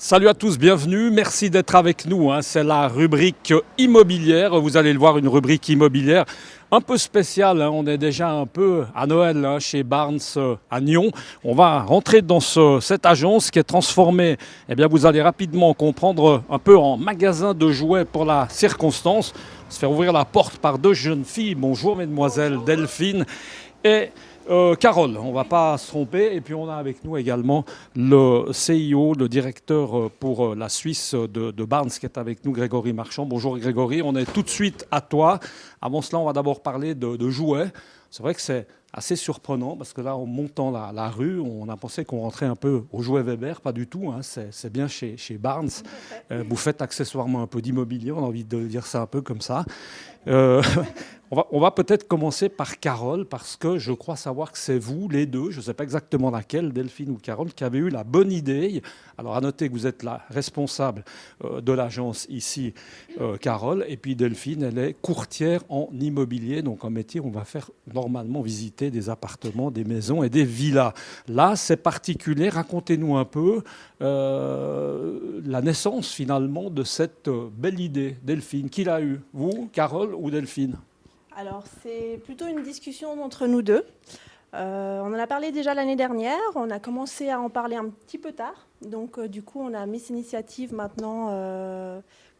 Salut à tous, bienvenue. Merci d'être avec nous. C'est la rubrique immobilière. Vous allez le voir, une rubrique immobilière un peu spéciale. On est déjà un peu à Noël chez Barnes à Nyon. On va rentrer dans cette agence qui est transformée. Eh bien, vous allez rapidement comprendre un peu en magasin de jouets pour la circonstance. Se faire ouvrir la porte par deux jeunes filles. Bonjour, mesdemoiselles. Bonjour. Delphine et Carole, on ne va pas se tromper. Et puis on a avec nous également le CIO, le directeur pour la Suisse de Barnes qui est avec nous, Grégory Marchand. Bonjour Grégory, on est tout de suite à toi. Avant cela, on va d'abord parler de jouets. C'est vrai que c'est assez surprenant parce que là, en montant la rue, on a pensé qu'on rentrait un peu au jouet Weber. Pas du tout, c'est bien chez Barnes. Vous faites accessoirement un peu d'immobilier, on a envie de dire ça un peu comme ça. On va peut-être commencer par Carole, parce que je crois savoir que c'est vous, les deux, je ne sais pas exactement laquelle, Delphine ou Carole, qui avez eu la bonne idée. Alors à noter que vous êtes la responsable de l'agence ici, Carole, et puis Delphine, elle est courtière en immobilier, donc un métier où on va faire normalement visiter des appartements, des maisons et des villas. Là, c'est particulier, racontez-nous un peu la naissance finalement de cette belle idée. Delphine, qui l'a eue? Vous, Carole ou Delphine? Alors, c'est plutôt une discussion entre nous deux. On en a parlé déjà l'année dernière. On a commencé à en parler un petit peu tard. Donc, du coup, on a mis cette initiative maintenant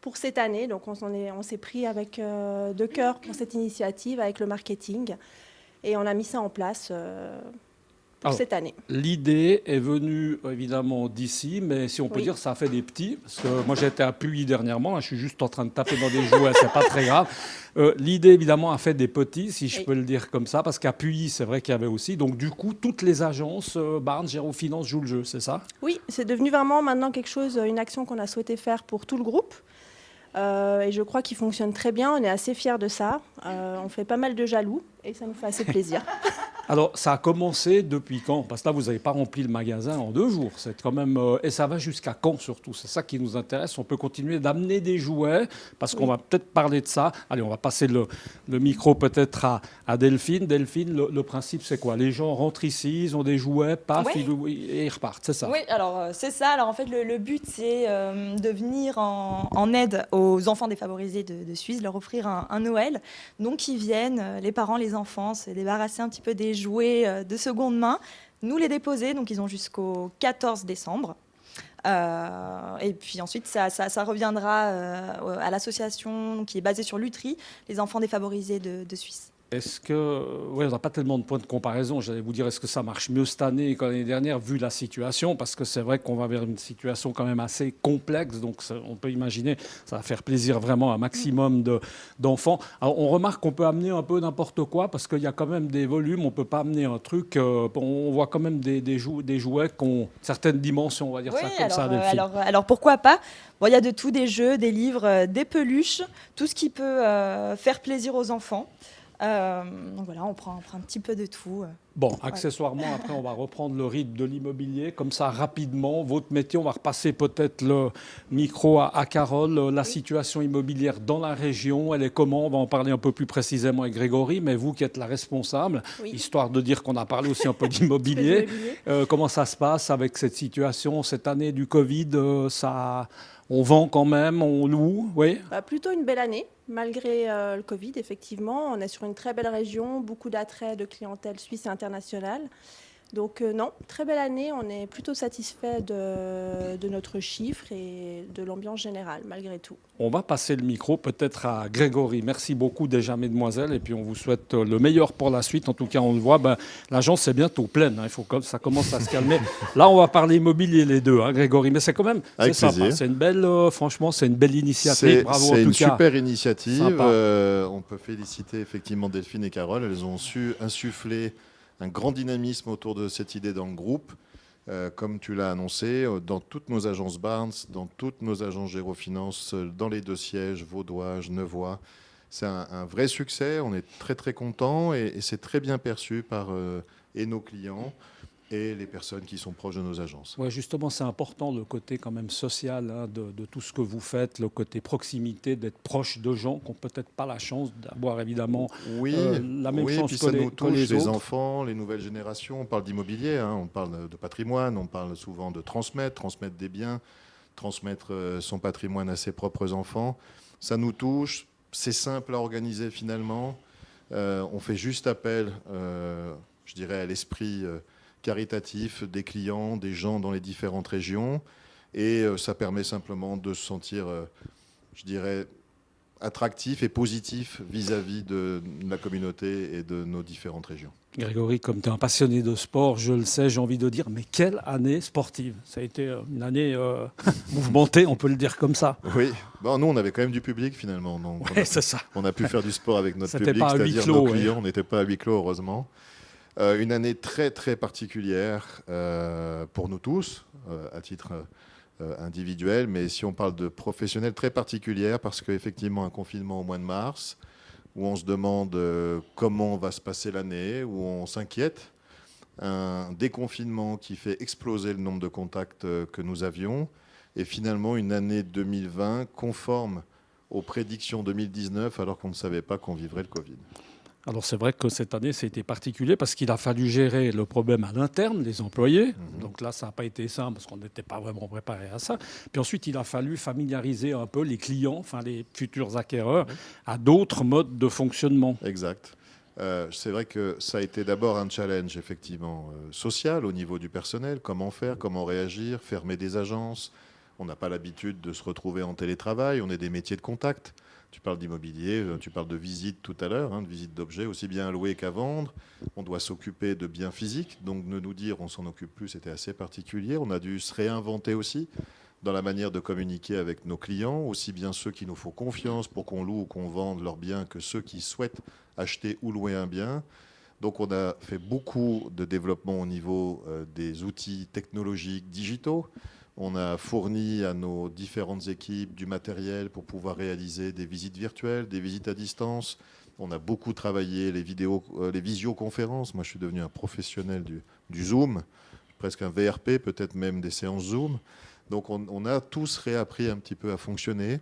pour cette année. Donc, on s'est pris avec de cœur pour cette initiative, avec le marketing. Et on a mis ça en place pour cette année. L'idée est venue évidemment d'ici, mais si on peut dire, ça a fait des petits. Parce que moi, j'étais à Puy dernièrement. Je suis juste en train de taper dans des jouets, c'est pas très grave. L'idée, évidemment, a fait des petits, si je peux le dire comme ça, parce qu'à Puy, c'est vrai qu'il y avait aussi. Donc, du coup, toutes les agences, Barnes, Gérofinance jouent le jeu, c'est ça? Oui, c'est devenu vraiment maintenant quelque chose, une action qu'on a souhaité faire pour tout le groupe. Et je crois qu'il fonctionne très bien. On est assez fiers de ça. On fait pas mal de jaloux et ça nous fait assez plaisir. Alors, ça a commencé depuis quand? Parce que là, vous n'avez pas rempli le magasin en 2 jours. C'est quand même, et ça va jusqu'à quand surtout? C'est ça qui nous intéresse. On peut continuer d'amener des jouets parce qu'on va peut-être parler de ça. Allez, on va passer le micro peut-être à Delphine. Delphine, le principe, c'est quoi? Les gens rentrent ici, ils ont des jouets, paf, et ils repartent, c'est ça? Oui, alors c'est ça. Alors en fait, le but, c'est de venir en aide aux enfants défavorisés de Suisse, leur offrir un Noël. Donc ils viennent, les parents, les enfants, se débarrasser un petit peu des jouets de seconde main, nous les déposer. Donc ils ont jusqu'au 14 décembre. Et puis ensuite, ça reviendra à l'association qui est basée sur l'Utri, les enfants défavorisés de Suisse. Est-ce que, oui, on n'a pas tellement de points de comparaison. J'allais vous dire, est-ce que ça marche mieux cette année que l'année dernière, vu la situation? Parce que c'est vrai qu'on va vers une situation quand même assez complexe. Donc, on peut imaginer, ça va faire plaisir vraiment à un maximum d'enfants. Alors, on remarque qu'on peut amener un peu n'importe quoi, parce qu'il y a quand même des volumes. On ne peut pas amener un truc. On voit quand même des jouets qui ont certaines dimensions, on va dire ça comme ça. Alors, pourquoi pas? Bon, il y a de tout, des jeux, des livres, des peluches, tout ce qui peut faire plaisir aux enfants. Donc voilà, on prend un petit peu de tout. Bon, accessoirement, après, on va reprendre le rythme de l'immobilier. Comme ça, rapidement, votre métier, on va repasser peut-être le micro à Carole. La situation immobilière dans la région, elle est comment? On va en parler un peu plus précisément avec Grégory, mais vous qui êtes la responsable, histoire de dire qu'on a parlé aussi un peu d'immobilier. Comment ça se passe avec cette situation cette année du Covid? On vend quand même, on loue, oui? Plutôt une belle année, malgré le Covid, effectivement. On est sur une très belle région, beaucoup d'attrait de clientèle suisse et internationale. Donc non, très belle année, on est plutôt satisfait de notre chiffre et de l'ambiance générale, malgré tout. On va passer le micro peut-être à Grégory. Merci beaucoup déjà, mesdemoiselles, et puis on vous souhaite le meilleur pour la suite. En tout cas, on le voit, l'agence est bientôt pleine. Il faut que ça commence à se calmer. Là, on va parler immobilier les deux, Grégory, mais c'est quand même sympa. C'est une belle, franchement, c'est une belle initiative. Bravo en tout cas. C'est une super initiative. On peut féliciter effectivement Delphine et Carole. Elles ont su insuffler un grand dynamisme autour de cette idée dans le groupe. Comme tu l'as annoncé, dans toutes nos agences Barnes, dans toutes nos agences Gérofinance, dans les 2 sièges, Vaudois, Genevois. C'est un vrai succès, on est très très contents et c'est très bien perçu par et nos clients et les personnes qui sont proches de nos agences. Ouais, justement, c'est important le côté quand même social de tout ce que vous faites, le côté proximité, d'être proche de gens qui n'ont peut-être pas la chance d'avoir évidemment la même chance que les autres. Les enfants, les nouvelles générations. On parle d'immobilier, on parle de patrimoine, on parle souvent de transmettre des biens, transmettre son patrimoine à ses propres enfants. Ça nous touche, c'est simple à organiser finalement. On fait juste appel, je dirais, à l'esprit caritatif des clients, des gens dans les différentes régions. Et ça permet simplement de se sentir, je dirais, attractif et positif vis-à-vis de la communauté et de nos différentes régions. Grégory, comme tu es un passionné de sport, je le sais, j'ai envie de dire, mais quelle année sportive! Ça a été une année mouvementée, on peut le dire comme ça. Oui, bon, nous on avait quand même du public finalement. Donc c'est ça. On a pu faire du sport avec notre C'était public, pas à huis c'est-à-dire clos, nos clients. On n'était pas à huis clos, heureusement. Une année très très particulière pour nous tous, à titre individuel, mais si on parle de professionnels, très particulière parce qu'effectivement un confinement au mois de mars, où on se demande comment va se passer l'année, où on s'inquiète, un déconfinement qui fait exploser le nombre de contacts que nous avions, et finalement une année 2020 conforme aux prédictions 2019 alors qu'on ne savait pas qu'on vivrait le Covid. Alors c'est vrai que cette année, c'était particulier parce qu'il a fallu gérer le problème à l'interne, les employés. Donc là, ça n'a pas été simple parce qu'on n'était pas vraiment préparé à ça. Puis ensuite, il a fallu familiariser un peu les clients, enfin les futurs acquéreurs, à d'autres modes de fonctionnement. Exact. C'est vrai que ça a été d'abord un challenge effectivement social au niveau du personnel. Comment faire, comment réagir, fermer des agences. On n'a pas l'habitude de se retrouver en télétravail. On est des métiers de contact. Tu parles d'immobilier, tu parles de visite tout à l'heure, de visite d'objets, aussi bien à louer qu'à vendre. On doit s'occuper de biens physiques. Donc de nous dire on s'en occupe plus, c'était assez particulier. On a dû se réinventer aussi dans la manière de communiquer avec nos clients, aussi bien ceux qui nous font confiance pour qu'on loue ou qu'on vende leurs biens que ceux qui souhaitent acheter ou louer un bien. Donc on a fait beaucoup de développement au niveau des outils technologiques digitaux. On a fourni à nos différentes équipes du matériel pour pouvoir réaliser des visites virtuelles, des visites à distance. On a beaucoup travaillé les visioconférences. Moi, je suis devenu un professionnel du Zoom, presque un VRP, peut-être même des séances Zoom. Donc on a tous réappris un petit peu à fonctionner.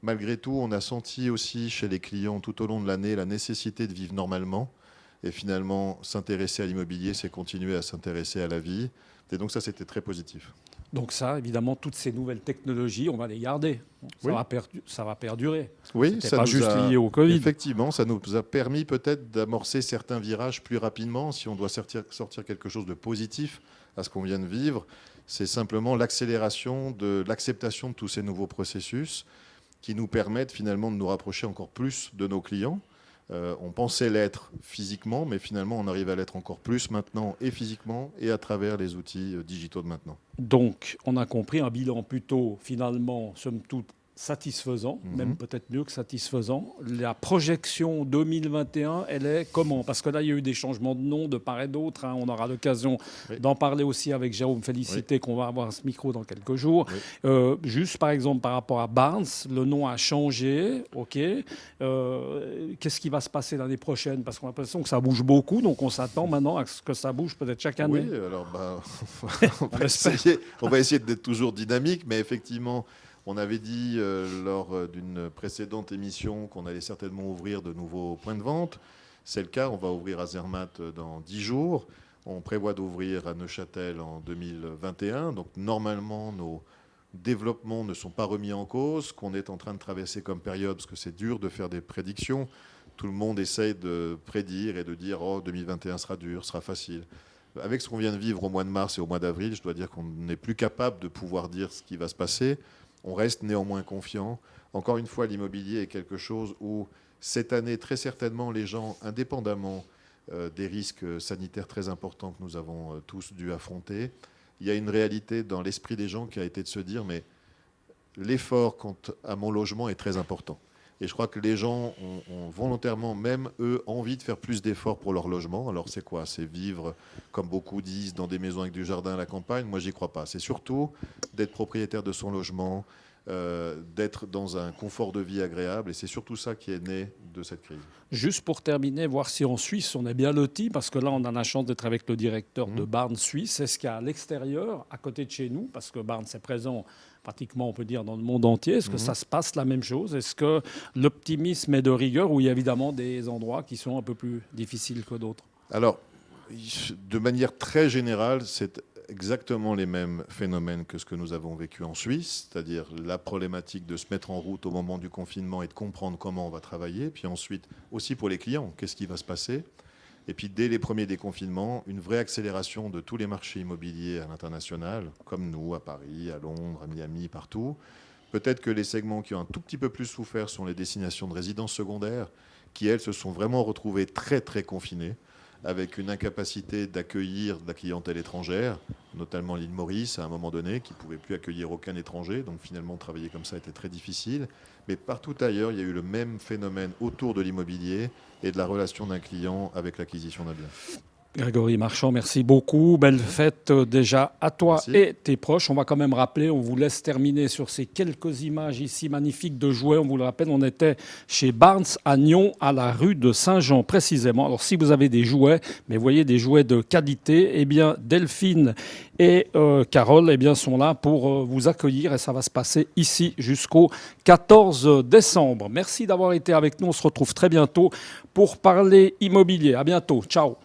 Malgré tout, on a senti aussi chez les clients tout au long de l'année la nécessité de vivre normalement. Et finalement, s'intéresser à l'immobilier, c'est continuer à s'intéresser à la vie. Et donc ça, c'était très positif. Donc ça, évidemment, toutes ces nouvelles technologies, on va les garder. Ça va perdurer. Oui, c'est pas juste lié au Covid. Effectivement, ça nous a permis peut-être d'amorcer certains virages plus rapidement. Si on doit sortir quelque chose de positif à ce qu'on vient de vivre, c'est simplement l'accélération de l'acceptation de tous ces nouveaux processus qui nous permettent finalement de nous rapprocher encore plus de nos clients. On pensait l'être physiquement, mais finalement, on arrive à l'être encore plus maintenant, et physiquement, et à travers les outils digitaux de maintenant. Donc, on a compris un bilan plutôt, finalement, somme toute, satisfaisant, même peut-être mieux que satisfaisant. La projection 2021, elle est comment? Parce que là, il y a eu des changements de nom de part et d'autre. On aura l'occasion d'en parler aussi avec Jérôme Félicité, qu'on va avoir à ce micro dans quelques jours. Juste, par exemple, par rapport à Barnes, le nom a changé. OK. Qu'est-ce qui va se passer l'année prochaine? Parce qu'on a l'impression que ça bouge beaucoup, donc on s'attend maintenant à ce que ça bouge peut-être chaque année. Oui, alors on va essayer d'être toujours dynamique, mais effectivement... On avait dit lors d'une précédente émission qu'on allait certainement ouvrir de nouveaux points de vente. C'est le cas, on va ouvrir à Zermatt dans 10 jours. On prévoit d'ouvrir à Neuchâtel en 2021. Donc normalement, nos développements ne sont pas remis en cause. Ce qu'on est en train de traverser comme période, parce que c'est dur de faire des prédictions. Tout le monde essaye de prédire et de dire « Oh, 2021 sera dur, sera facile ». Avec ce qu'on vient de vivre au mois de mars et au mois d'avril, je dois dire qu'on n'est plus capable de pouvoir dire ce qui va se passer. On reste néanmoins confiant. Encore une fois, l'immobilier est quelque chose où cette année, très certainement, les gens, indépendamment des risques sanitaires très importants que nous avons tous dû affronter, il y a une réalité dans l'esprit des gens qui a été de se dire mais l'effort quant à mon logement est très important. Et je crois que les gens ont volontairement, même eux, envie de faire plus d'efforts pour leur logement. Alors c'est quoi? C'est vivre, comme beaucoup disent, dans des maisons avec du jardin à la campagne. Moi, j'y crois pas. C'est surtout d'être propriétaire de son logement, d'être dans un confort de vie agréable. Et c'est surtout ça qui est né de cette crise. Juste pour terminer, voir si en Suisse, on est bien loti, parce que là, on a la chance d'être avec le directeur de Barnes Suisse. Est-ce qu'à l'extérieur, à côté de chez nous, parce que Barnes est présent pratiquement, on peut dire, dans le monde entier, est-ce que ça se passe la même chose? Est-ce que l'optimisme est de rigueur ou il y a évidemment des endroits qui sont un peu plus difficiles que d'autres? Alors, de manière très générale, c'est exactement les mêmes phénomènes que ce que nous avons vécu en Suisse, c'est-à-dire la problématique de se mettre en route au moment du confinement et de comprendre comment on va travailler. Puis ensuite, aussi pour les clients, qu'est-ce qui va se passer. Et puis dès les premiers déconfinements, une vraie accélération de tous les marchés immobiliers à l'international, comme nous, à Paris, à Londres, à Miami, partout. Peut-être que les segments qui ont un tout petit peu plus souffert sont les destinations de résidences secondaires, qui, elles, se sont vraiment retrouvées très, très confinées, avec une incapacité d'accueillir de la clientèle étrangère, notamment l'île Maurice, à un moment donné, qui ne pouvait plus accueillir aucun étranger. Donc finalement, travailler comme ça était très difficile. Mais partout ailleurs, il y a eu le même phénomène autour de l'immobilier et de la relation d'un client avec l'acquisition d'un bien. Grégory Marchand, merci beaucoup. Belle fête déjà à toi Merci. et tes proches. On va quand même rappeler, on vous laisse terminer sur ces quelques images ici magnifiques de jouets. On vous le rappelle, on était chez Barnes à Nyon, à la rue de Saint-Jean précisément. Alors si vous avez des jouets, mais voyez des jouets de qualité, eh bien Delphine et Carole eh bien, sont là pour vous accueillir et ça va se passer ici jusqu'au 14 décembre. Merci d'avoir été avec nous. On se retrouve très bientôt pour parler immobilier. À bientôt. Ciao.